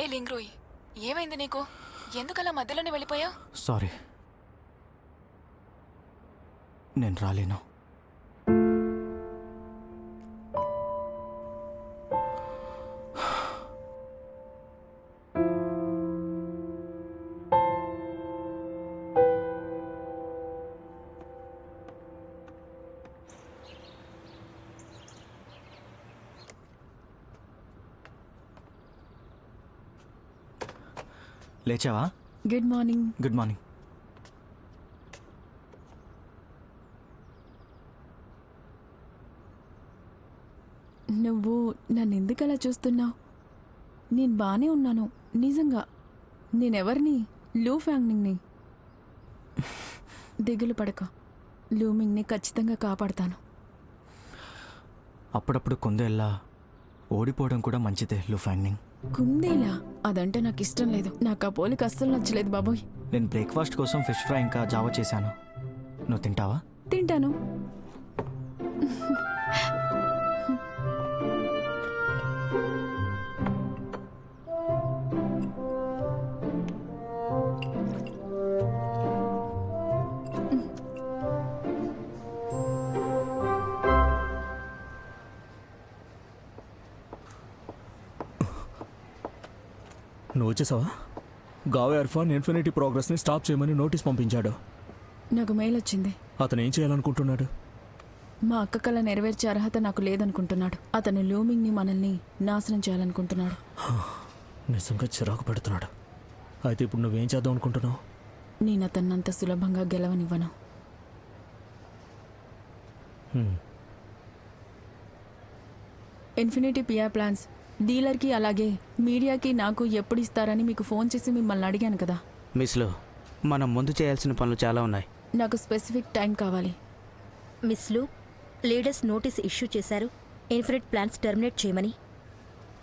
ఏ లింగ్రూయ్, ఏమైంది నీకు? ఎందుకలా మధ్యలోనే వెళ్ళిపోయా? సారీ, నేను రాలేను. లేచావా? Good morning. Good morning. నువ్వు నన్ను ఎందుకలా చూస్తున్నావు? నేను బానే ఉన్నాను, నిజంగా. నేనెవరిని? లూ ఫ్యాంగ్నింగ్ని. దిగులు పడక, లూమింగ్ని ఖచ్చితంగా కాపాడతాను. అప్పుడప్పుడు కుందేల్లా ఓడిపోవడం కూడా మంచిదే లూ ఫ్యాంగ్నింగ్. కుందేలా? అదంటే నాకు ఇష్టం లేదు. నాకు ఆ పోలిక అస్సలు నచ్చలేదు బాబోయ్. నేను బ్రేక్ఫాస్ట్ కోసం ఫిష్ ఫ్రై ఇంకా జావా చేశాను. నువ్వు తింటావా? తింటాను. నువ్వు వచ్చేసావా? గావే అర్ఫాన్ ఇన్ఫినిటీ ప్రోగ్రెస్ని స్టాప్ చేయమని నోటీస్ పంపించాడు. నాకు మెయిల్ వచ్చింది. అతను ఏం చేయాలనుకుంటున్నాడు? మా అక్క కళ నెరవేర్చే అర్హత నాకు లేదనుకుంటున్నాడు. అతను లూమింగ్ని, మనల్ని నాశనం చేయాలనుకుంటున్నాడు. నిజంగా చిరాకు పెడుతున్నాడు. అయితే ఇప్పుడు నువ్వేం చేద్దాం అనుకుంటున్నావు? నేను అతన్నంత సులభంగా గెలవనివ్వను. ఇన్ఫినిటీ పిఆర్ ప్లాన్స్ డీలర్కి అలాగే మీడియాకి నాకు ఎప్పుడు ఇస్తారని మీకు ఫోన్ చేసి మిమ్మల్ని అడిగాను కదా. మిస్లో మనం ముందు చేయాల్సిన పనులు చాలా ఉన్నాయి. నాకు స్పెసిఫిక్ టైం కావాలి. మిస్లు, లీడర్స్ నోటీస్ ఇష్యూ చేశారు ఇన్ఫినిట్ ప్లాన్స్ టర్మినేట్ చేయమని.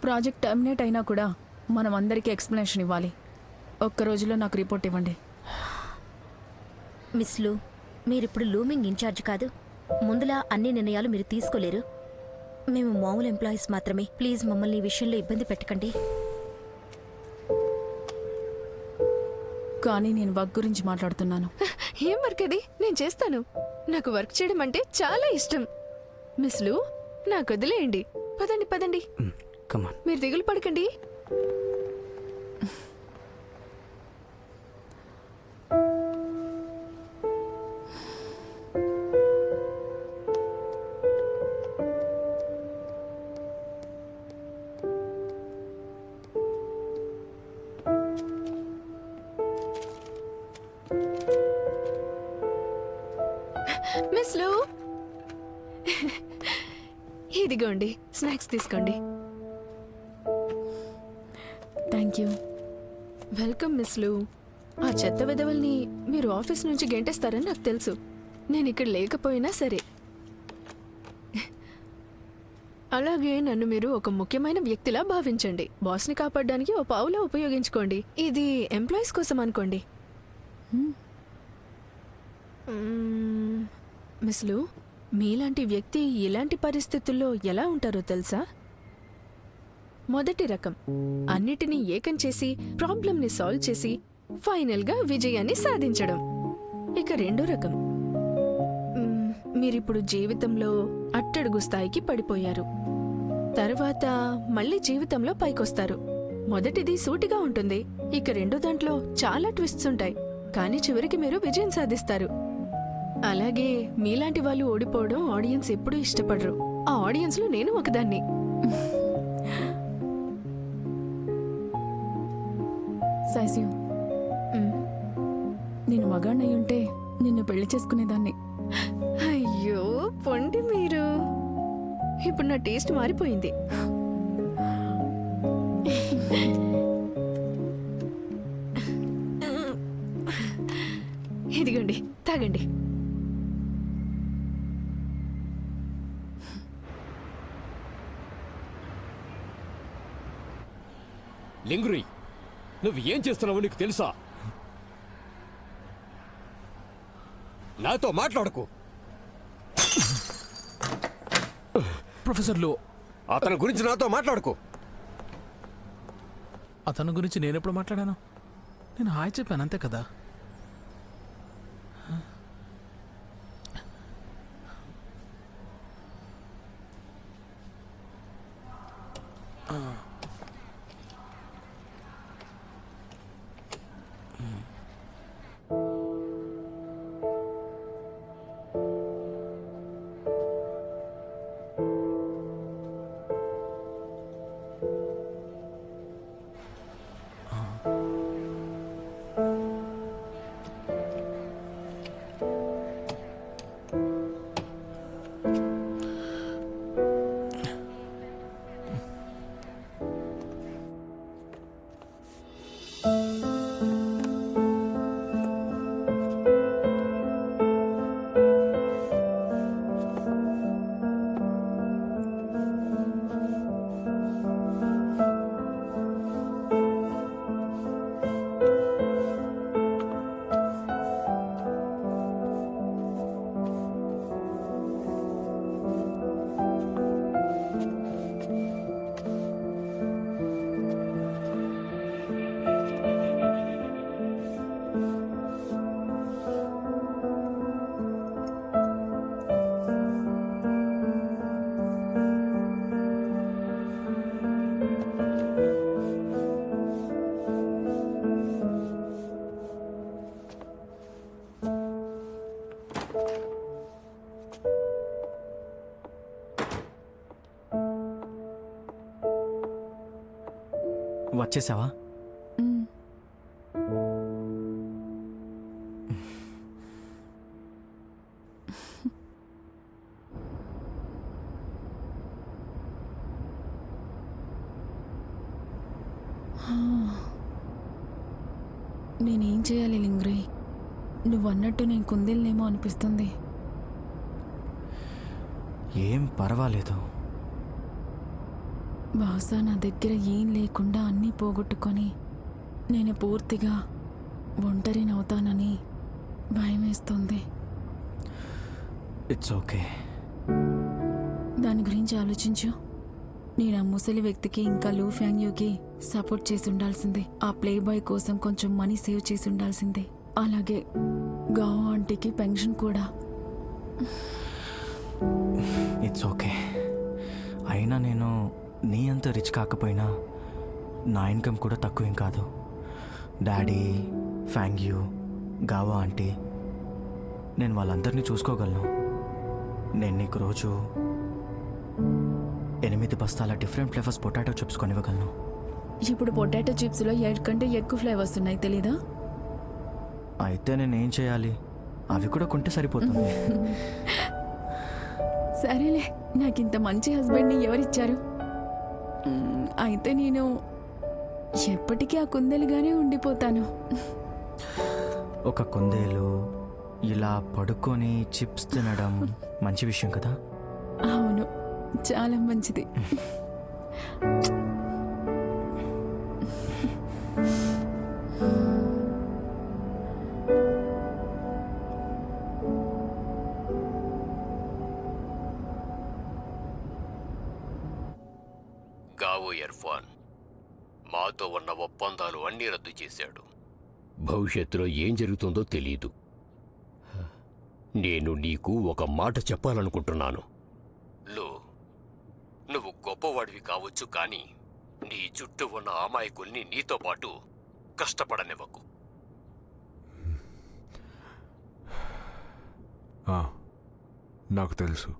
ప్రాజెక్ట్ టర్మినేట్ అయినా కూడా మనం అందరికీ ఎక్స్ప్లెనేషన్ ఇవ్వాలి. ఒక్క రోజులో నాకు రిపోర్ట్ ఇవ్వండి. మిస్లు, మీరిప్పుడు లూమింగ్ ఇన్ఛార్జ్ కాదు. ముందులా అన్ని నిర్ణయాలు మీరు తీసుకోలేరు. మేము మామూలు ఎంప్లాయీస్ మాత్రమే. ప్లీజ్ మమ్మల్ని ఈ విషయంలో ఇబ్బంది పెట్టకండి. కానీ నేను వర్క్ గురించి మాట్లాడుతున్నాను. ఏం వర్క్ అది? నేను చేస్తాను. నాకు వర్క్ చేయడం అంటే చాలా ఇష్టం. మిస్లు, నాకు వదిలేయండి. పదండి పదండి. కమాన్. మీరు దిగులు పడకండి. మిస్లు, ఇదిగోండి స్నాక్స్ తీసుకోండి. Thank you. వెల్కమ్ మిస్లు. ఆ చెత్త విధవల్ని మీరు ఆఫీస్ నుంచి గెంటేస్తారని నాకు తెలుసు. నేను ఇక్కడ లేకపోయినా సరే. అలాగే నన్ను మీరు ఒక ముఖ్యమైన వ్యక్తిలా భావించండి. బాస్ని కాపాడడానికి ఓ పావులా ఉపయోగించుకోండి. ఇది ఎంప్లాయీస్ కోసం అనుకోండి. మిస్లు, మీలాంటి వ్యక్తి ఇలాంటి పరిస్థితుల్లో ఎలా ఉంటారో తెలుసా? మొదటి రకం, అన్నిటినీ ఏకం చేసి ప్రాబ్లంని సాల్వ్ చేసి ఫైనల్గా విజయాన్ని సాధించడం. ఇక రెండో రకం, మీరిప్పుడు జీవితంలో అట్టడుగు స్థాయికి పడిపోయారు. తర్వాత మళ్ళీ జీవితంలో పైకొస్తారు. మొదటిది సూటిగా ఉంటుంది. ఇక రెండో దాంట్లో చాలా ట్విస్ట్స్ ఉంటాయి. కానీ చివరికి మీరు విజయం సాధిస్తారు. అలాగే మీలాంటి వాళ్ళు ఓడిపోవడం ఆడియన్స్ ఎప్పుడూ ఇష్టపడరు. ఆ ఆడియన్స్ లో నేను ఒకదాన్ని. సైసియు, నేను మగాణ్ణయి ఉంటే నిన్ను పెళ్లి చేసుకునేదాన్ని. అయ్యో పొండి మీరు. ఇప్పుడు నా టేస్ట్ మారిపోయింది. ఇదిగోండి, తాగండి. లింగ్రుయ్, నువ్వు ఏం చేస్తున్నావో నీకు తెలుసా? నాతో మాట్లాడకు. ప్రొఫెసర్ లో అతని గురించి నాతో మాట్లాడుకో. అతని గురించి నేనెప్పుడు మాట్లాడాను? నేను హాయ్ చెప్పాను అంతే కదా. వచ్చేసావా? మ్, నేనేం చేయాలి లింగ్రీ? నువ్వన్నట్టు నేను కుందేలనేమో అనిపిస్తుంది. ఏం పర్వాలేదు. బహుశా నా దగ్గర ఏం లేకుండా అన్నీ పోగొట్టుకొని నేను పూర్తిగా ఒంటరినవుతానని భయమేస్తుంది. It's okay. దాని గురించి ఆలోచించు. నేను ఆ ముసలి వ్యక్తికి ఇంకా లూ ఫ్యాంగ్యూకి సపోర్ట్ చేసి ఉండాల్సిందే. ఆ ప్లే బాయ్ కోసం కొంచెం మనీ సేవ్ చేసి ఉండాల్సిందే. అలాగే గావ్ ఆంటీకి పెన్షన్ కూడా. It's okay. అయినా నేను నీ అంత రిచ్ కాకపోయినా నా ఇన్కమ్ కూడా తక్కువేం కాదు. డాడీ, ఫ్యాంగ్యూ, గావా ఆంటీ, నేను వాళ్ళందరినీ చూసుకోగలను. నేను నీకు రోజు 8 బస్తాల డిఫరెంట్ ఫ్లేవర్స్ పొటాటో చిప్స్ కొనివ్వగలను. ఇప్పుడు పొటాటో చిప్స్లో 7 కంటే ఎక్కువ ఫ్లేవర్స్ ఉన్నాయి, తెలీదా? అయితే నేనేం చేయాలి? అవి కూడా కొంటే సరిపోతుంది. సరేలే, నాకింత మంచి హస్బెండ్ని ఎవరిచ్చారు? అయితే నేను ఎప్పటికీ ఆ కుందేలుగానే ఉండిపోతాను. ఒక కుందేలు ఇలా పడుకొని చిప్స్ తినడం మంచి విషయం కదా? అవును, చాలా మంచిది. గావో ఇర్ఫాన్ మాతో ఉన్న ఒప్పందాలు అన్నీ రద్దు చేశాడు. భవిష్యత్తులో ఏం జరుగుతుందో తెలీదు. నేను నీకు ఒక మాట చెప్పాలనుకుంటున్నాను. లో, నువ్వు గొప్పవాడివి కావచ్చు, కానీ నీ చుట్టూ ఉన్న అమాయకుల్ని నీతో పాటు కష్టపడనివ్వకు. నాకు తెలుసు.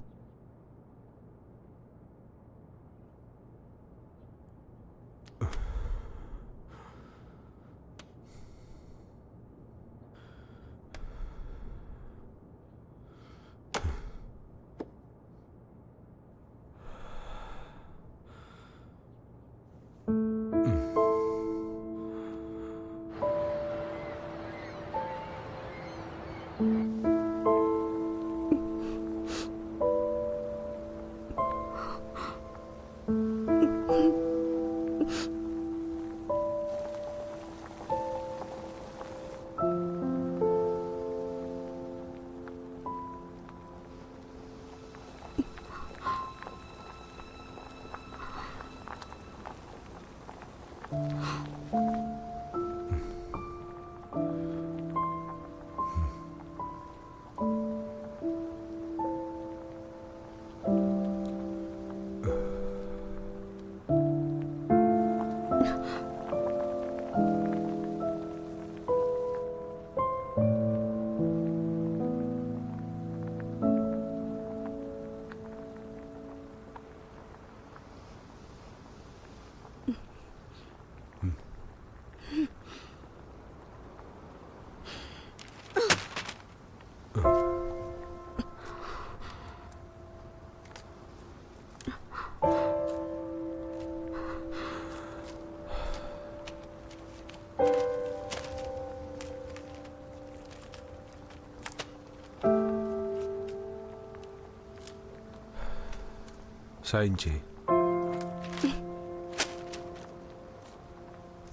సైన్ చేయి.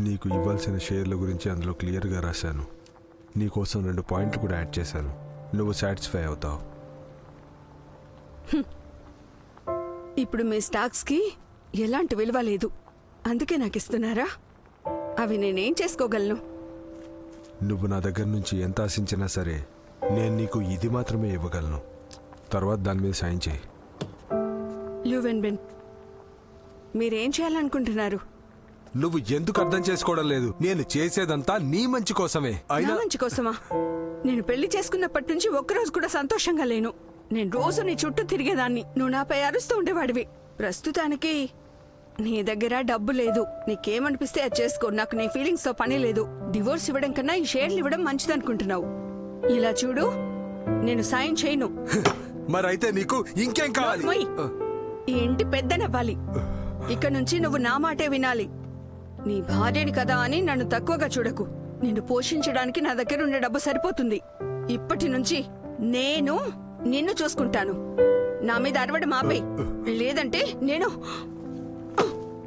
నీకు ఇవ్వాల్సిన షేర్ల గురించి అందులో క్లియర్గా రాశాను. నీకోసం 2 పాయింట్లు కూడా యాడ్ చేశాను. నువ్వు సాటిస్ఫై అవుతావు. ఇప్పుడు మీ స్టాక్స్కి ఎలాంటి విలువ లేదు, అందుకే నాకు ఇస్తున్నారా? అవి నేనేం చేసుకోగలను? నువ్వు నా దగ్గర నుంచి ఎంత ఆశించినా సరే నేను నీకు ఇది మాత్రమే ఇవ్వగలను. తర్వాత దాని మీద సైన్ చేయి. ల్యూవెన్బెన్, మీరేం చేయాలనుకుంటున్నారు? నువ్వు ఎందుకు అర్థం చేసుకోవడం లేదు? నేను చేసేదంతా నీ మంచి కోసమే. నా మంచి కోసమా? నేను పెళ్లి చేసుకున్నప్పటి నుంచి ఒక్కరోజు కూడా సంతోషంగా లేను. నేను రోజు నీ చుట్టూ తిరిగేదాన్ని, నువ్వు నాపై అరుస్తూ ఉండేవాడివి. ప్రస్తుతానికి నీ దగ్గర డబ్బు లేదు. నీకేమనిపిస్తే అది చేసుకో, నాకు నీ ఫీలింగ్స్ తో పని లేదు. డివోర్స్ ఇవ్వడం కన్నా ఈ షేర్లు ఇవ్వడం మంచిదనుకుంటున్నావు. ఇలా చూడు, నేను సాయం చేయను. మరైతే నీకు ఇంకేం కావాలి? ఓయ్, ఈ ఇంటి పెద్దనవ్వాలి. ఇక నుంచి నువ్వు నా మాటే వినాలి. నీ భార్యని కదా అని నన్ను తక్కువగా చూడకు. నిన్ను పోషించడానికి నా దగ్గర ఉండే డబ్బు సరిపోతుంది. ఇప్పటి నుంచి నేను నిన్ను చూసుకుంటాను. నా మీద అరవడం ఆపేయ్, లేదంటే నేను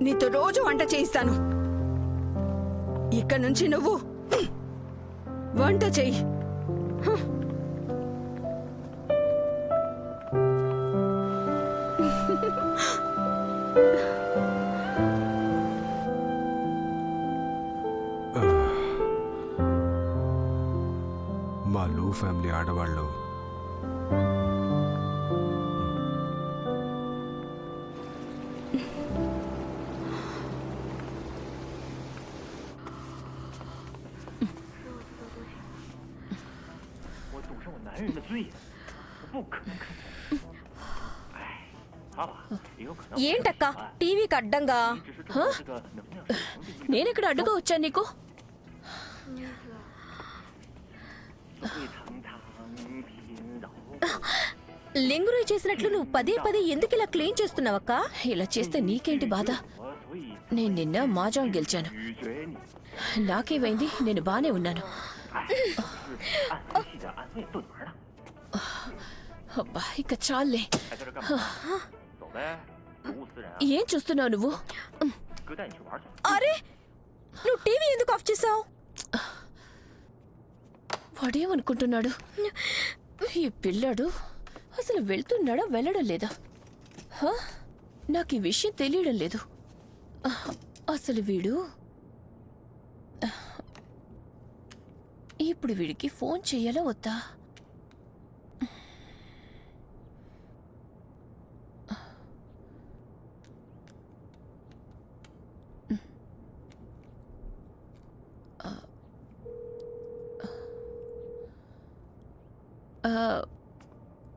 నీతో రోజు వంట చేయిస్తాను. ఇక నుంచి నువ్వు వంట చెయ్యి. మా లూ ఫ్యామిలీ ఆడవాళ్ళు ఏంటక్క టీవీకి అడ్డంగా? నేనెక్కడ అడ్డుగా వచ్చాను నీకు? లింగురు చేసినట్లు నువ్వు పదే పదే ఎందుకు ఇలా క్లీన్ చేస్తున్నావక్క? ఇలా చేస్తే నీకేంటి బాధ? నేను నిన్న మాజాన్ గెలిచాను. నాకేమైంది? నేను బానే ఉన్నాను. అబ్బా, ఇక చాలే. ఏం చూస్తున్నావు నువ్వు? అరే, నువ్వు టీవీ ఎందుకు ఆఫ్ చేసావు? వాడేమనుకుంటున్నాడు? ఈ పిల్లాడు అసలు వెళ్తున్నాడా వెళ్ళడం లేదా? నాకు ఈ విషయం తెలియడం లేదు. అసలు వీడు ఇప్పుడు వీడికి ఫోన్ చెయ్యాలా వద్దా?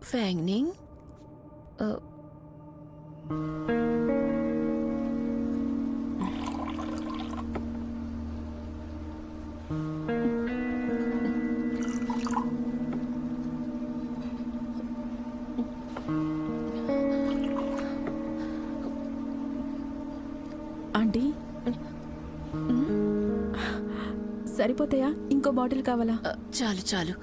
ఫ్యాంగ్నింగ్, ఆంటీ, సరిపోతాయా? ఇంకో బాటిల్ కావాలా? చాలు చాలు.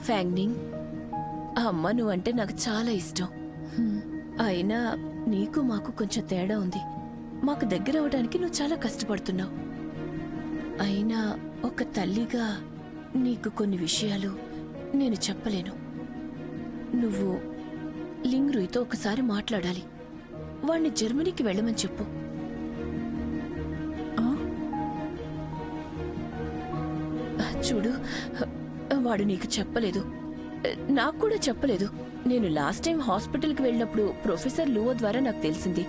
ఫ్యాంగ్నింగ్, అమ్మ నువ్వంటే నాకు చాలా ఇష్టం. అయినా నీకు మాకు కొంచెం తేడా ఉంది. మాకు దగ్గర అవడానికి నువ్వు చాలా కష్టపడుతున్నావు. అయినా ఒక తల్లిగా నీకు కొన్ని విషయాలు నేను చెప్పలేను. నువ్వు లింగ్రూయ్తో ఒకసారి మాట్లాడాలి. వాణ్ణి జర్మనీకి వెళ్ళమని చెప్పు. చూడు, వాడు నీకు చెప్పలేదు. నాకు కూడా చెప్పలేదు. నేను లాస్ట్ టైం హాస్పిటల్కి వెళ్ళినప్పుడు ప్రొఫెసర్ లూవో ద్వారా నాకు తెలిసింది.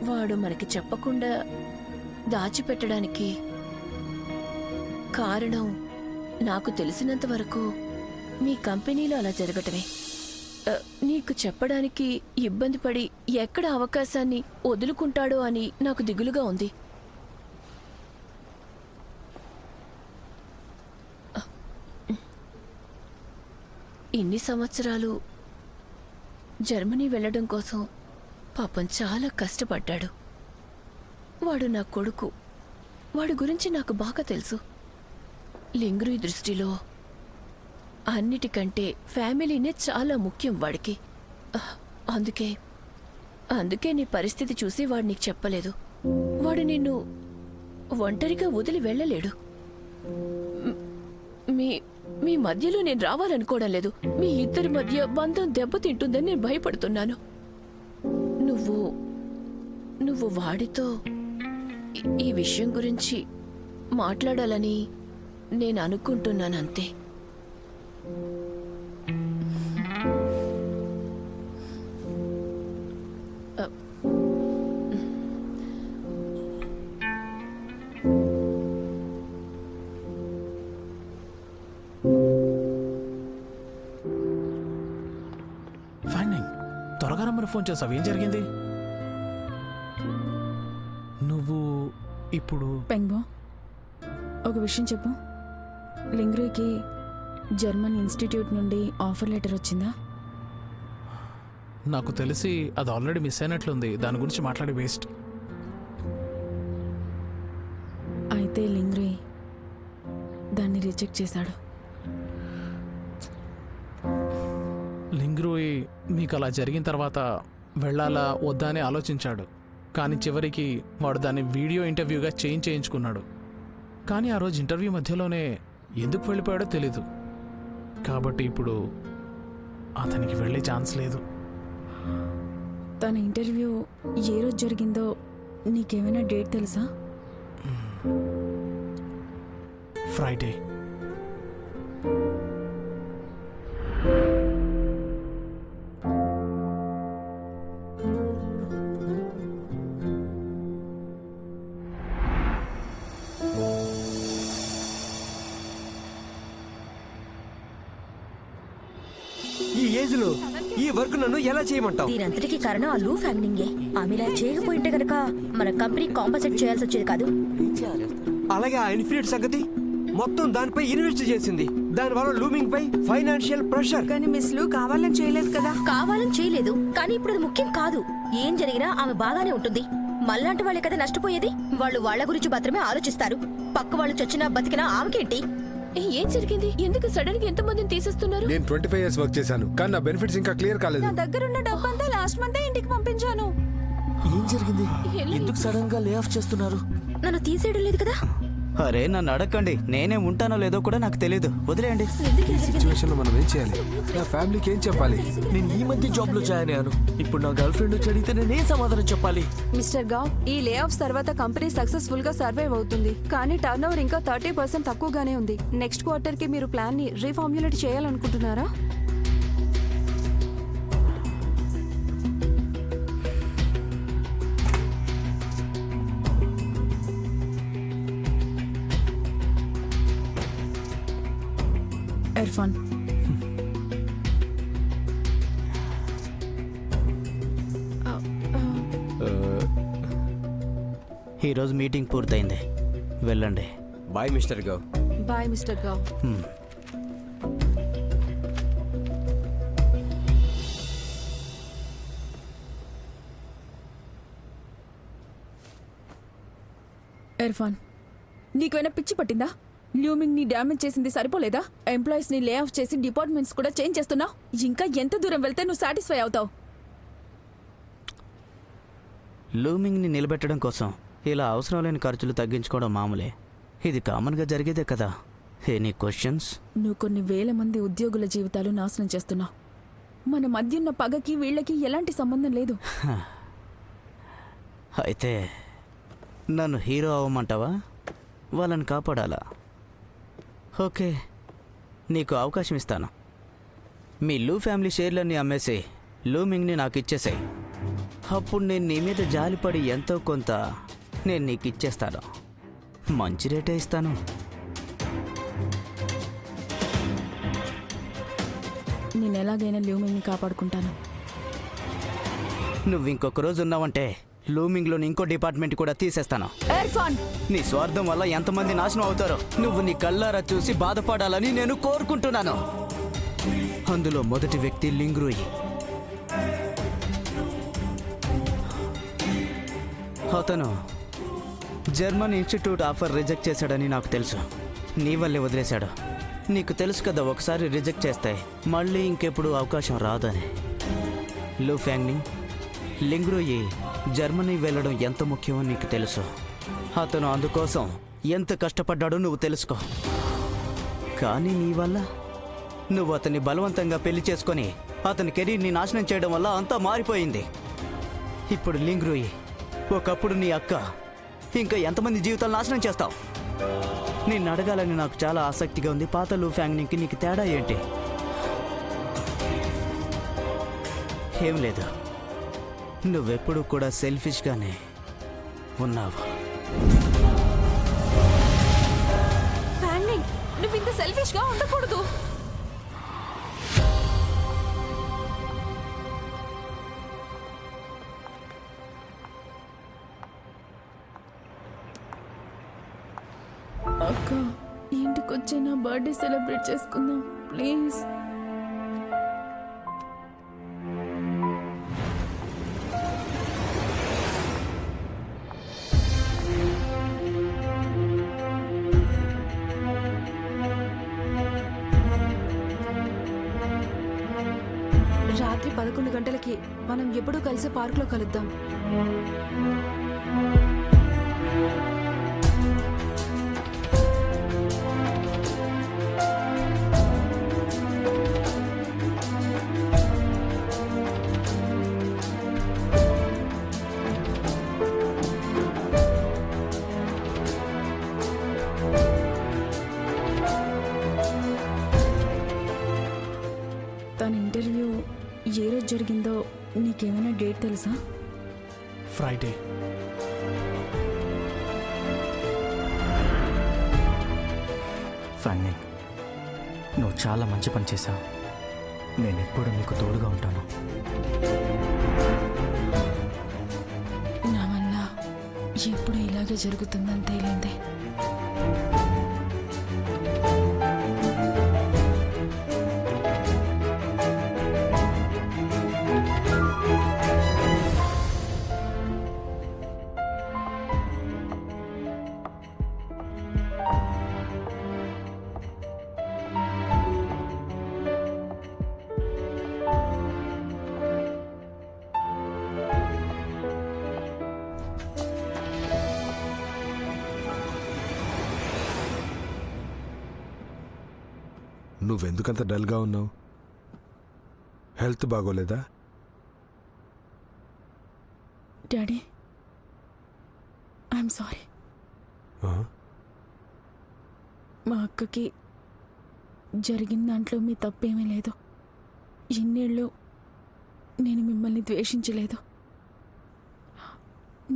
వాడు మనకి చెప్పకుండా దాచిపెట్టడానికి కారణం నాకు తెలిసినంత వరకు మీ కంపెనీలో అలా జరగటమే. నీకు చెప్పడానికి ఇబ్బంది పడి ఎక్కడ అవకాశాన్ని వదులుకుంటాడో అని నాకు దిగులుగా ఉంది. ఇన్ని సంవత్సరాలు జర్మనీ వెళ్ళడం కోసం పాపం చాలా కష్టపడ్డాడు. వాడు నా కొడుకు. వాడి గురించి నాకు బాగా తెలుసు. లింగ్రూయ్ దృష్టిలో అన్నిటికంటే ఫ్యామిలీనే చాలా ముఖ్యం వాడికి. అందుకే నీ పరిస్థితి చూసి వాడు నీకు చెప్పలేదు. వాడు నిన్ను ఒంటరిగా వదిలి వెళ్ళలేడు. మీ మధ్యలో నేను రావాలనుకోవడం లేదు. మీ ఇద్దరి మధ్య బంధం దెబ్బతింటుందని నేను భయపడుతున్నాను. నువ్వు వాడితో ఈ విషయం గురించి మాట్లాడాలని నేను అనుకుంటున్నానంతే. ఫైనింగ్, త్వరగా రమ్మని ఫోన్ చేసావు. ఏం జరిగింది? నువ్వు ఇప్పుడు పెంగ్బో, ఒక విషయం చెప్పు. లింగ్రూయ్కి జర్మన్ ఇన్స్టిట్యూట్ నుండి ఆఫర్ లెటర్ వచ్చిందా? నాకు తెలిసి అది ఆల్రెడీ మిస్ అయినట్లుంది. దాని గురించి మాట్లాడి వేస్ట్. అయితే లింగ్రూయ్ దాన్ని రిజెక్ట్ చేశాడు. లింగ్రూయ్ మీకు అలా జరిగిన తర్వాత వెళ్ళాలా వద్దా అని ఆలోచించాడు. కానీ చివరికి వాడు దాన్ని వీడియో ఇంటర్వ్యూగా చేయించుకున్నాడు. కానీ ఆ రోజు ఇంటర్వ్యూ మధ్యలోనే ఎందుకు వెళ్ళిపోయాడో తెలీదు. కాబట్టి ఇప్పుడు అతనికి వెళ్ళే ఛాన్స్ లేదు. తన ఇంటర్వ్యూ ఏ రోజు జరిగిందో నీకేమైనా డేట్ తెలుసా? ఫ్రైడే. ఈ ఏజ్ లో ఈ వర్క్ నన్ను ఎలా చేయమంటావు? దీనంతటికీ కారణం ఆ లూ ఫ్యామిలీయే. ఆమె ఇలా చేయకపోయింటే గనక మన కంపెనీ కాంపన్సేట్ చేయాల్సి వచ్చేది కాదు. అలాగే ఆ ఇన్ఫినిట్ సంగతి మొత్తం దానిపై ఇన్వెస్ట్ చేసింది. దానివల్ల లూమింగ్ పై ఫైనాన్షియల్ ప్రెషర్. కానీ మిస్ లూ కావాలని చేయలేదు కదా. కావాలని చేయలేదు, కానీ ఇప్పుడు అది ముఖ్యం కాదు. ఏం జరిగినా ఆమె బాగానే ఉంటుంది. మళ్ళాంటి వాళ్ళే కదా నష్టపోయేది. వాళ్ళు వాళ్ళ గురించి మాత్రమే ఆలోచిస్తారు. పక్క వాళ్ళు చచ్చినా బతికినా ఆమెకేంటి? ఏం జరిగింది? ఎందుకు సడన్ గా ఎంతమందిని తీసేస్తున్నారు? నేను 25 years వర్క్ చేశాను, కానీ నా బెనిఫిట్స్ ఇంకా క్లియర్ కాలేదు. నా దగ్గరున్న డబ్బంతా లాస్ట్ మంత్ ఇంటికి పంపించాను. ఏం జరిగింది? ఎందుకు సడన్ గా లే ఆఫ్ చేస్తున్నారు? నన్ను తీసేయడం లేదు కదా. అరే నన్ను అడగండి, నేనే ఉంటానో లేదో కూడా నాకు తెలియదు. వదిలేయండి. ఈ సిచ్యువేషన్ లో మనం ఏం చేయాలి? నా ఫ్యామిలీకి ఏం చెప్పాలి? నేను ఈ మధ్య జాబ్ లో జాయిన్ అయ్యాను. ఇప్పుడు నా గర్ల్ ఫ్రెండ్ వచ్చి అడిగితే నేనేం సమాధానం చెప్పాలి? మిస్టర్ గావ్, ఈ లే ఆఫ్స్ తర్వాత కంపెనీ సక్సెస్ఫుల్ గా సర్వైవ్ అవుతుంది. కానీ టర్న్ ఓవర్ ఇంకా 30% తక్కువగానే ఉంది. నెక్స్ట్ క్వార్టర్ కి మీరు ప్లాన్ ని రీఫార్మ్యులేట్ చేయాలనుకుంటున్నారా? ఇర్ఫాన్, ఈరోజు మీటింగ్ పూర్తయింది, వెళ్ళండి. బాయ్ మిస్టర్ గౌ. బాయ్ మిస్టర్ గావ్. ఇర్ఫాన్, నీకేమైనా పిచ్చి పట్టిందా? ల్యూమింగ్ ని డ్యామేజ్ చేసింది సరిపోలేదా? ఎంప్లాయీస్ ని లే ఆఫ్ చేసి డిపార్ట్మెంట్స్ కూడా చేంజ్ చేస్తున్నావు. ఇంకా ఎంత దూరం వెళ్తే నువ్వు సాటిస్ఫై అవుతావు? లూమింగ్ని నిలబెట్టడం కోసం ఇలా అవసరం లేని ఖర్చులు తగ్గించుకోవడం మామూలే. ఇది కామన్గా జరిగేదే కదా. Any questions? నువ్వు కొన్ని వేల మంది ఉద్యోగుల జీవితాలు నాశనం చేస్తున్నావు. మన మధ్య ఉన్న పగకి వీళ్ళకి ఎలాంటి సంబంధం లేదు. అయితే నన్ను హీరో అవ్వమంటావా? వాళ్ళని కాపాడాలా? ఓకే, నీకు అవకాశం ఇస్తాను. మీ లూ ఫ్యామిలీ షేర్లన్నీ అమ్మేసి లూమింగ్ని నాకు ఇచ్చేసాయి. అప్పుడు నేను నీ మీద జాలిపడి ఎంతో కొంత నేను నీకు ఇచ్చేస్తాను. మంచి రేటే ఇస్తాను. నేను ఎలాగైనా లూమింగ్ని కాపాడుకుంటాను. నువ్వు ఇంకొక రోజు ఉన్నావంటే లూమింగ్లోని ఇంకో డిపార్ట్మెంట్ కూడా తీసేస్తాను. ఇర్ఫాన్, నీ స్వార్థం వల్ల ఎంతమంది నాశనం అవుతారో నువ్వు నీ కళ్ళారా చూసి బాధపడాలని నేను కోరుకుంటున్నాను. అందులో మొదటి వ్యక్తి లింగ్రూయి. అతను జర్మన్ ఇన్స్టిట్యూట్ ఆఫర్ రిజెక్ట్ చేశాడని నాకు తెలుసు. నీ వల్లే వదిలేశాడు. నీకు తెలుసు కదా, ఒకసారి రిజెక్ట్ చేస్తే మళ్ళీ ఇంకెప్పుడు అవకాశం రాదని. లూ ఫ్యాంగ్నింగ్, లింగ్రూయి జర్మనీ వెళ్ళడం ఎంత ముఖ్యమో నీకు తెలుసు. అతను అందుకోసం ఎంత కష్టపడ్డాడో నువ్వు తెలుసుకో. కానీ నీ వల్ల నువ్వు అతన్ని బలవంతంగా పెళ్లి చేసుకొని అతని కెరీర్ని నాశనం చేయడం వల్ల అంతా మారిపోయింది. ఇప్పుడు లింగ్రూయి, ఒకప్పుడు నీ అక్క, ఇంకా ఎంతమంది జీవితాలు నాశనం చేస్తావు? నిన్ను అడగాలని నాకు చాలా ఆసక్తిగా ఉంది. పాత లూ ఫ్యాంగ్నింగ్కి నీకు తేడా ఏంటి? ఏం లేదు, నువ్వెప్పుడు కూడా సెల్ఫిష్గానే ఉన్నావు. ఫ్యాంగ్నింగ్, నువ్వు ఇంత సెల్ఫిష్గా ఉండకూడదు. అక్క, ఇంటికి వచ్చి నా బర్త్డే సెలబ్రేట్ చేసుకుందాం ప్లీజ్. రాత్రి 11 గంటలకి మనం ఎప్పుడూ కలిసి పార్కులో కలుద్దాం. తన ఇంటర్వ్యూ ఏ రోజు జరిగిందో నీకేమైనా డేట్ తెలుసా? ఫ్రైడే. ఫ్యాంగ్నింగ్, నువ్వు చాలా మంచి పని చేశావు. నేను ఎప్పుడు నీకు తోడుగా ఉంటాను. నా వల్ల ఎప్పుడు ఇలాగే జరుగుతుందని తేలింది. నువ్వెందుకంత డల్గా ఉన్నావు? హెల్త్ బాగోలేదా? Daddy, I'm sorry. మా అక్కకి జరిగిన దాంట్లో మీ తప్పేమీ లేదు. ఇన్నేళ్ళు నేను మిమ్మల్ని ద్వేషించలేదు,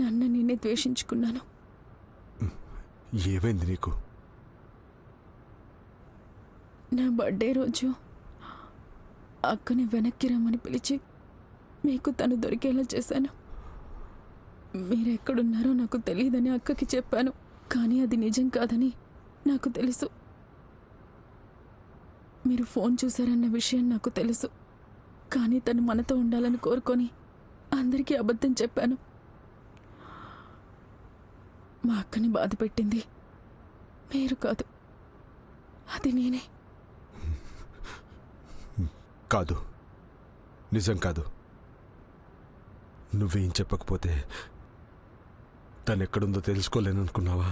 నన్ను నేనే ద్వేషించుకున్నాను. ఏమైంది నీకు? నా బర్త్డే రోజు అక్కని వెనక్కి రమ్మని పిలిచి మీకు తను దొరికేలా చేశాను. మీరెక్కడున్నారో నాకు తెలియదని అక్కకి చెప్పాను, కానీ అది నిజం కాదని నాకు తెలుసు. మీరు ఫోన్ చూశారన్న విషయం నాకు తెలుసు, కానీ తను మనతో ఉండాలని కోరుకొని అందరికీ అబద్ధం చెప్పాను. మా అక్కని బాధ పెట్టింది మీరు కాదు, అది నేనే. కాదు, నిజం కాదు. నువ్వేం చెప్పకపోతే తనెక్కడుందో తెలుసుకోలేననుకున్నావా?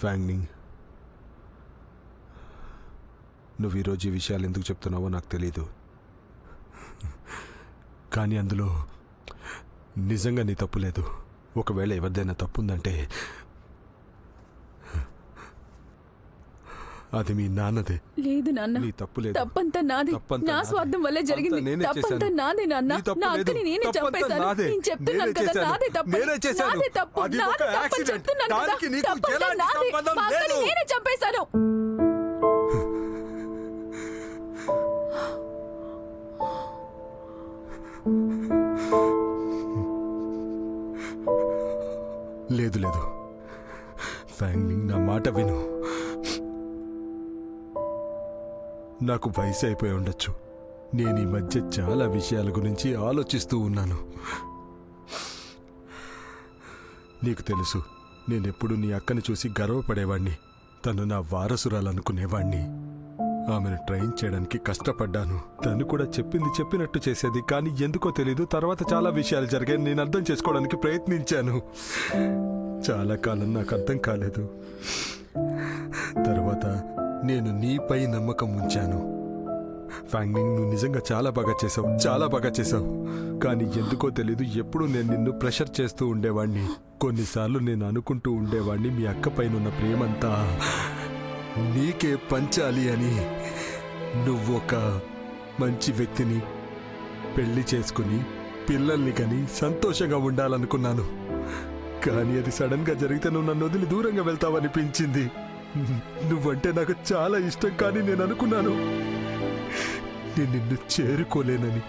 ఫ్యాంగ్నింగ్, నువ్వు ఈరోజు ఈ విషయాలు ఎందుకు చెప్తున్నావో నాకు తెలీదు, కానీ అందులో నిజంగా నీ తప్పు లేదు. ఒకవేళ ఎవరిదైనా తప్పుందంటే అది మీ నాన్నదే. లేదు నాన్న, నీ తప్పు లేదు. తప్పంతా నాదే. తప్పంతా నా నాదే. స్వార్థం వల్లే జరిగింది. అంతా నేనే తప్పంతా చేశాను. నాదే నాన్న. నీ తప్పు నా లేదు. అక్కని నేనే తప్పంతా చంపేశాను. నాదే. నేను చెప్తున్నాను నేనే కదా, చేశాను. నాదే తప్పు. నేనే చేశాను. నాదే తప్పు. అది నాదే ఒక తప్పు అని యాక్సిడెంట్. చెప్తున్నాను కదా. దానికి నీకు తప్పంతా ఎలాంటి నాదే. సంబంధం మా అక్కని లేదు. నేనే చంపేశాను. లేదు లేదు ఫ్యాంగ్లింగ్, నా మాట విను. నాకు వయసు అయిపోయి ఉండొచ్చు. నేను ఈ మధ్య చాలా విషయాల గురించి ఆలోచిస్తూ ఉన్నాను. నీకు తెలుసు, నేనెప్పుడు నీ అక్కని చూసి గర్వపడేవాణ్ణి. తను నా వారసురాలనుకునేవాణ్ణి. ఆమెను ట్రైన్ చేయడానికి కష్టపడ్డాను. తను కూడా చెప్పింది చెప్పినట్టు చేసేది. కానీ ఎందుకో తెలీదు, తర్వాత చాలా విషయాలు జరిగాయి. నేను అర్థం చేసుకోవడానికి ప్రయత్నించాను. చాలా కాలం నాకు అర్థం కాలేదు. తర్వాత నేను నీపై నమ్మకం ఉంచాను. ఫ్యాంగ్లింగ్, నువ్వు నిజంగా చాలా బాగా చేసావు, చాలా బాగా చేసావు. కానీ ఎందుకో తెలీదు, ఎప్పుడు నేను నిన్ను ప్రెషర్ చేస్తూ ఉండేవాణ్ణి. కొన్నిసార్లు నేను అనుకుంటూ ఉండేవాణ్ణి, మీ అక్క పైన ప్రేమంతా నీకే పంచాలి అని. నువ్వొక మంచి వ్యక్తిని పెళ్లి చేసుకుని పిల్లల్ని కని సంతోషంగా ఉండాలనుకున్నాను. కానీ అది సడన్ గా జరిగితే నువ్వు నన్ను వదిలి దూరంగా వెళ్తావనిపించింది. నువ్వంటే నాకు చాలా ఇష్టం. కానీ నేను అనుకున్నాను నేను నిన్ను చేరుకోలేనని.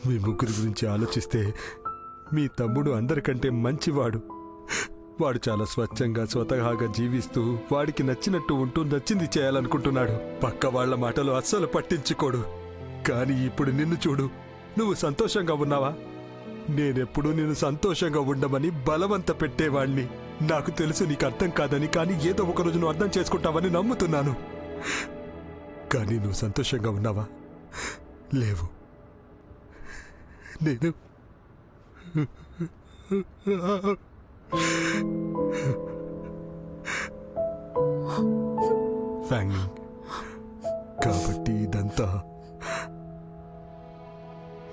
మీ ముగ్గురి గురించి ఆలోచిస్తే మీ తమ్ముడు అందరికంటే మంచివాడు. వాడు చాలా స్వచ్ఛంగా స్వతహాగా జీవిస్తూ వాడికి నచ్చినట్టు ఉంటూ నచ్చింది చేయాలనుకుంటున్నాడు. పక్క వాళ్ల మాటలు అస్సలు పట్టించుకోడు. కానీ ఇప్పుడు నిన్ను చూడు, నువ్వు సంతోషంగా ఉన్నావా? నేనెప్పుడు నేను సంతోషంగా ఉండమని బలవంత పెట్టేవాణ్ణి. నాకు తెలుసు నీకు అర్థం కాదని, కానీ ఏదో ఒకరోజు నువ్వు అర్థం చేసుకుంటావని నమ్ముతున్నాను. కానీ నువ్వు సంతోషంగా ఉన్నావా? లేవు. నేను ఫ్యాంగ్లింగ్, కాబట్టి ఇదంతా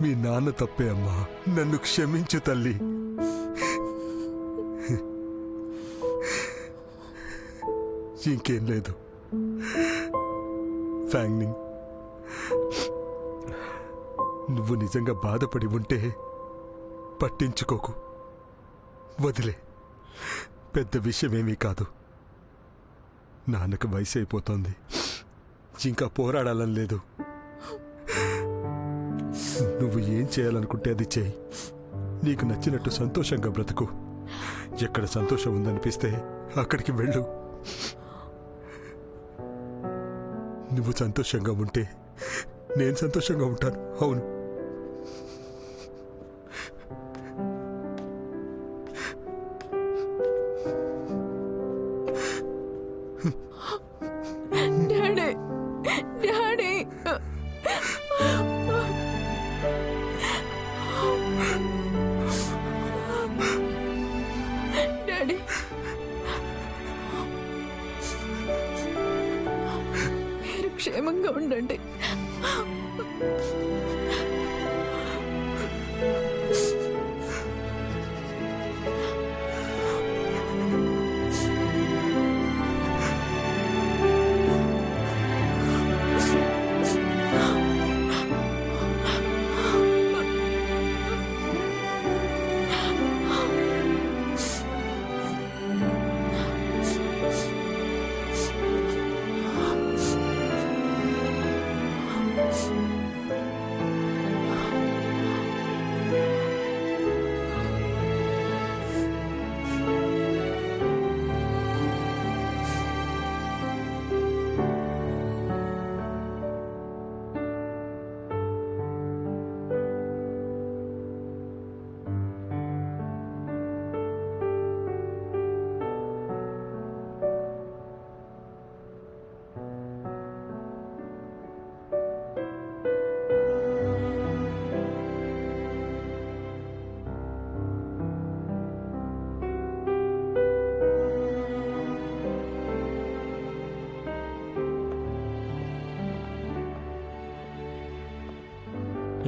మీ నాన్న తప్పే అమ్మా. నన్ను క్షమించు తల్లి. ఇంకేం లేదు ఫ్యాంగ్లింగ్, నువ్వు నిజంగా బాధపడి ఉంటే పట్టించుకోకు, వదిలే. పెద్ద విషయమేమీ కాదు. నాన్నకు వయసు అయిపోతోంది, ఇంకా పోరాడాలని లేదు. నువ్వు ఏం చేయాలనుకుంటే అది చేయి. నీకు నచ్చినట్టు సంతోషంగా బ్రతుకు. ఎక్కడ సంతోషం ఉందనిపిస్తే అక్కడికి వెళ్ళు. నువ్వు సంతోషంగా ఉంటే నేను సంతోషంగా ఉంటాను. అవును, డాడీ, డాడీ. డాడీ, మీరు క్షేమంగా ఉండండి.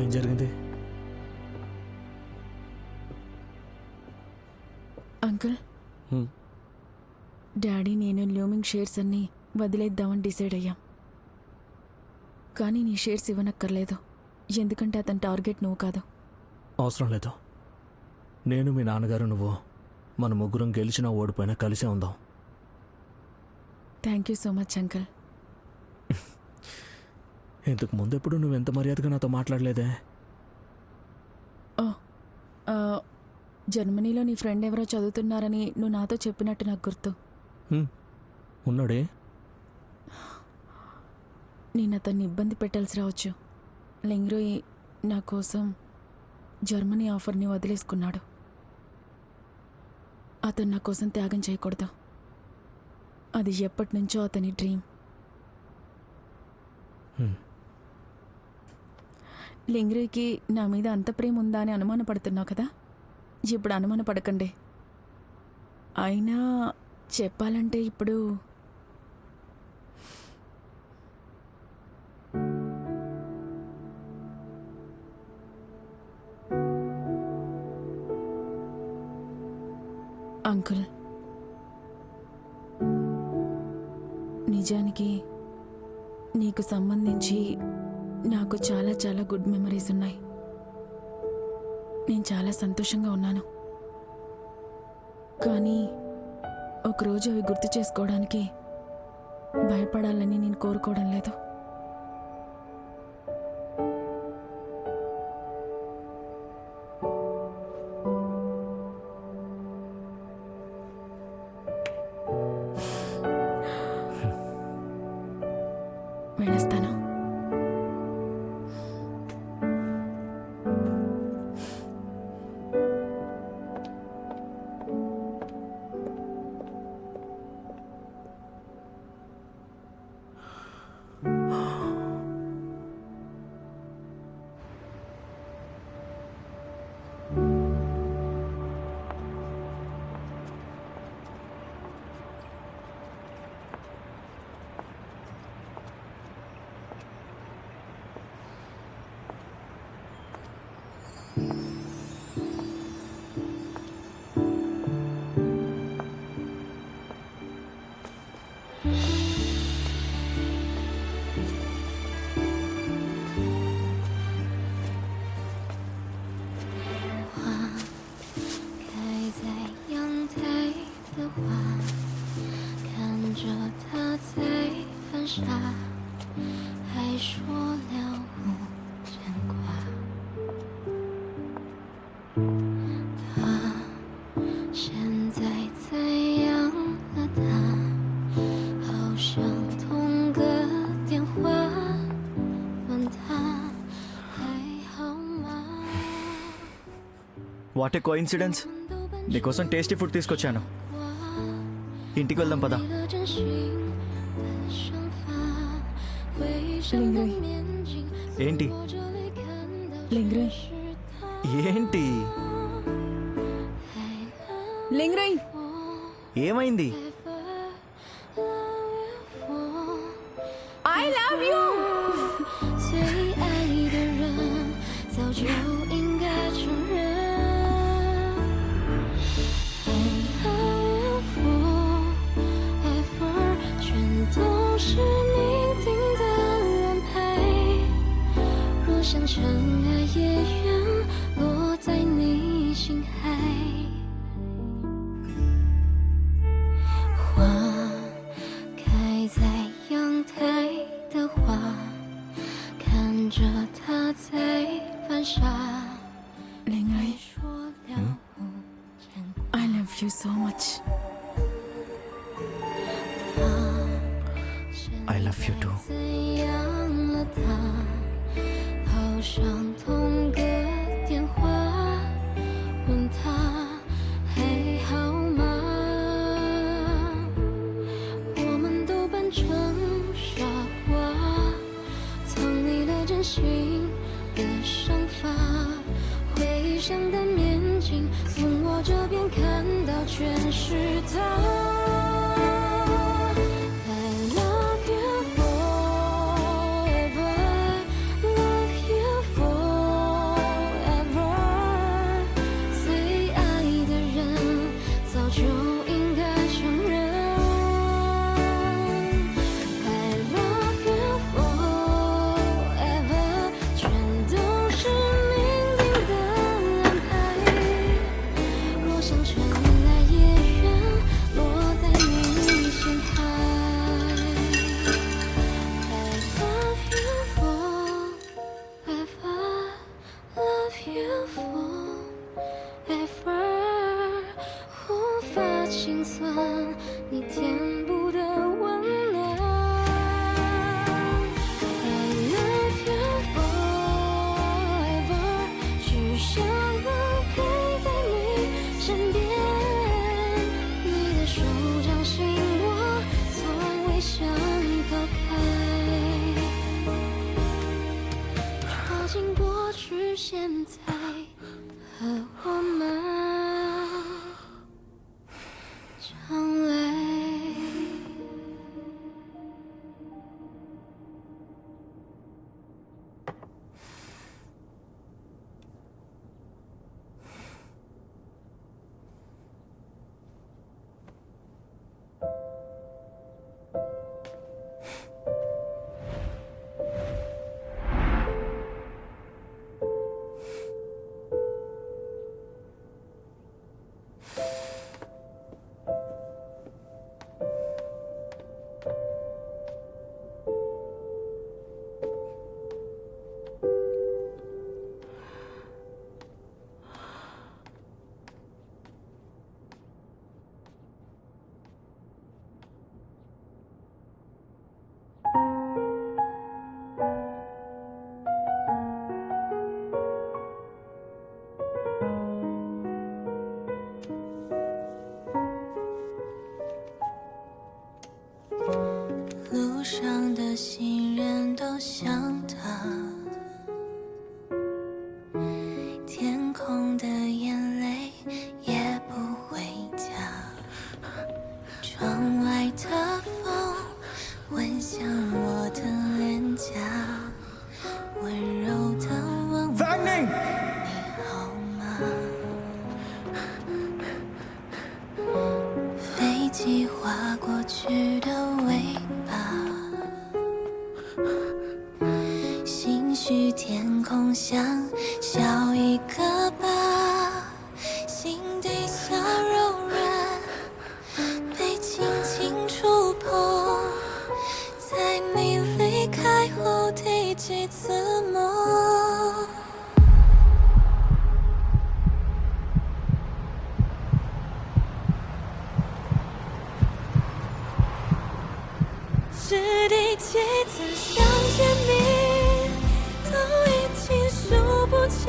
ఏం జరిగింది? అంకుల్ హ్మ్. డాడీ నేను లూమింగ్ షేర్స్ అన్నీ వదిలేద్దామని డిసైడ్ అయ్యాం. కానీ నీ షేర్స్ ఇవ్వనక్కర్లేదు, ఎందుకంటే అతని టార్గెట్ నువ్వు కాదు. అవసరం లేదు. నేను మీ నాన్నగారు నువ్వు మన ముగ్గురం గెలిచినా ఓడిపోయినా కలిసే ఉందాం. Thank you so much uncle. ఇంతకు ముందెప్పుడు నువ్వు ఎంత మర్యాదగా నాతో మాట్లాడలేదే? ఓ జర్మనీలో నీ ఫ్రెండ్ ఎవరో చదువుతున్నారని నువ్వు నాతో చెప్పినట్టు నాకు గుర్తు. ఉన్నాడే? నేను అతన్ని ఇబ్బంది పెట్టాల్సి రావచ్చు. లెంగ్రోయి నా కోసం జర్మనీ ఆఫర్ని వదిలేసుకున్నాడు. అతను నా కోసం త్యాగం చేయకూడదు. అది ఎప్పటి నుంచో అతని డ్రీమ్. లెంగ్రోయికి నా మీద అంత ప్రేమ ఉందా అని అనుమానపడుతున్నావు కదా? ఇప్పుడు అనుమానపడకండి. అయినా చెప్పాలంటే ఇప్పుడు అంకుల్, నిజానికి నీకు సంబంధించి నాకు చాలా చాలా గుడ్ మెమరీస్ ఉన్నాయి. నేను చాలా సంతోషంగా ఉన్నాను. కానీ ఒకరోజు అవి గుర్తు చేసుకోవడానికి భయపడాలని నేను కోరుకోవడం లేదు. వెళ్ళొస్తాను. What a coincidence. నీకోసం టేస్టీ ఫుడ్ తీసుకొచ్చాను. ఇంటికి వెళ్దాం పదా. ఏంటి లింగ్రోయ్, ఏంటి లింగ్రోయ్, ఏమైంది? I love you. లింగ్రోయ్, I love you so much. I love you too. 红的眼泪也不回家。窗外的风吻向我的脸颊，温柔的问我你好吗？飞机划过去的尾巴，兴许天空像笑一个吧，心底小柔软被轻轻触碰，在你离开后第几次梦？是第几次想见你，都已经数不清，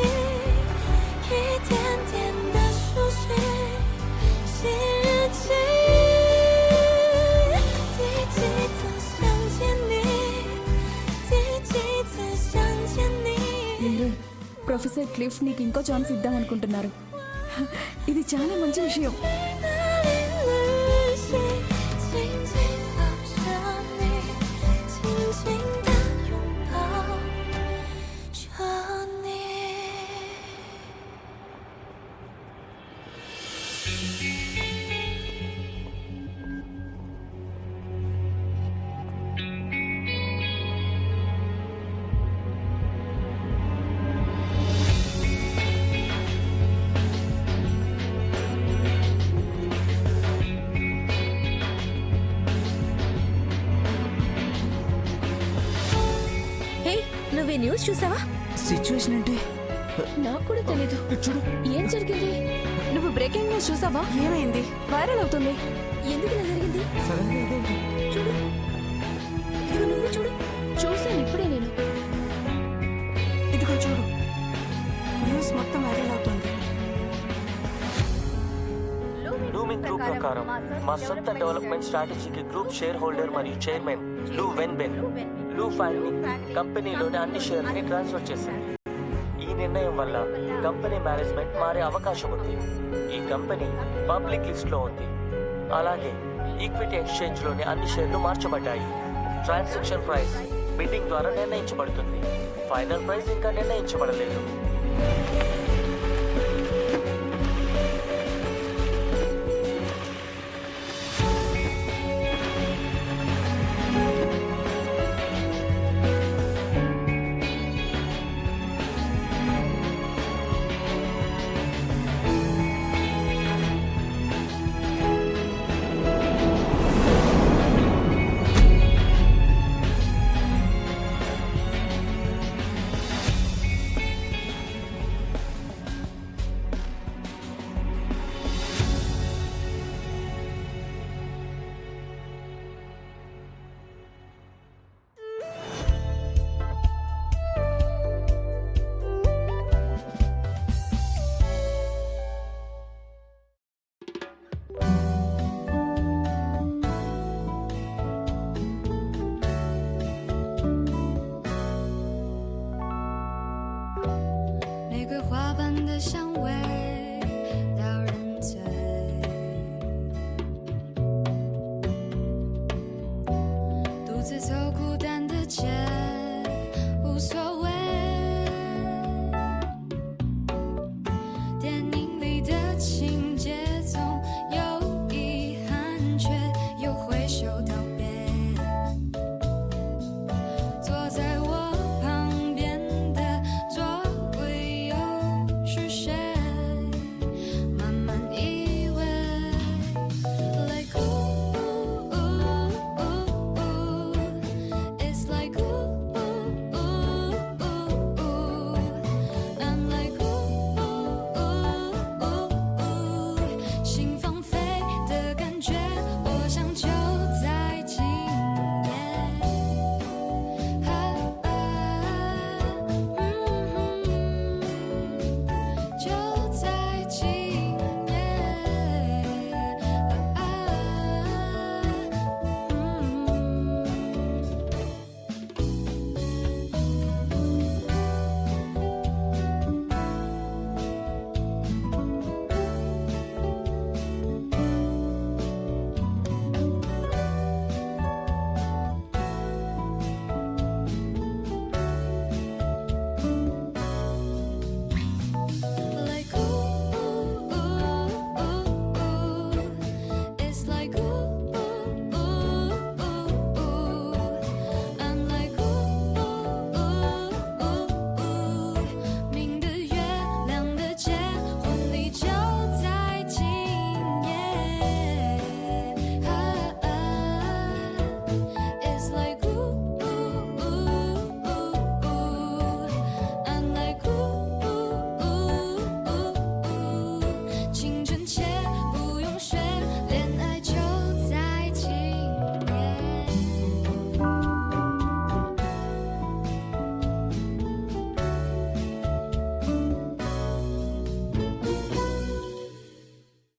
一点点的熟悉，写日记。第几次想见你，第几次想见你。ప్రొఫెసర్ క్లిఫ్ నీకు ఇంకో ఛాన్స్ ఇద్దాం అనుకుంటున్నారు. ఇది చాలా మంచి విషయం. హే, నువ్వు ఈ న్యూస్ చూసావా? సిచ్యువేషన్ ఏంటి? నాకు కూడా తెలీదు. చూడు, ఏం జరిగింది? నువ్వు బ్రేకింగ్ న్యూస్ చూసావా? ఏమైంది? వైరల్ అవుతుంది. ఎందుకు ఇలా జరిగింది? చూడు, ఇదిగో నువ్వు చూడు. చూసాను ఇప్పుడే నేను. ఇదిగో చూడు, న్యూస్ మొత్తం వైరల్ అవుతుంది. లూమింగ్ గ్రూప్ ప్రకారం మా సొంత డెవలప్మెంట్ స్ట్రాటజీకి గ్రూప్ షేర్ హోల్డర్ మరియు చైర్మన్ లూ వెన్బెన్ లూ ఫాంగ్నింగ్ కంపెనీలోని అన్ని షేర్ని ట్రాన్స్ఫర్ చేసింది. ఈ నిర్ణయం వల్ల కంపెనీ మేనేజ్మెంట్ మారే అవకాశం ఉంది. ఈ కంపెనీ పబ్లిక్ లిస్ట్లో ఉంది. అలాగే ఈక్విటీ ఎక్స్చేంజ్లోని అన్ని షేర్లు మార్చబడ్డాయి. ట్రాన్సాక్షన్ ప్రైస్ బిడ్డింగ్ ద్వారా నిర్ణయించబడుతుంది. ఫైనల్ ప్రైస్ ఇంకా నిర్ణయించబడలేదు.香味到人醉，独自走孤单的街，无所谓。电影里的情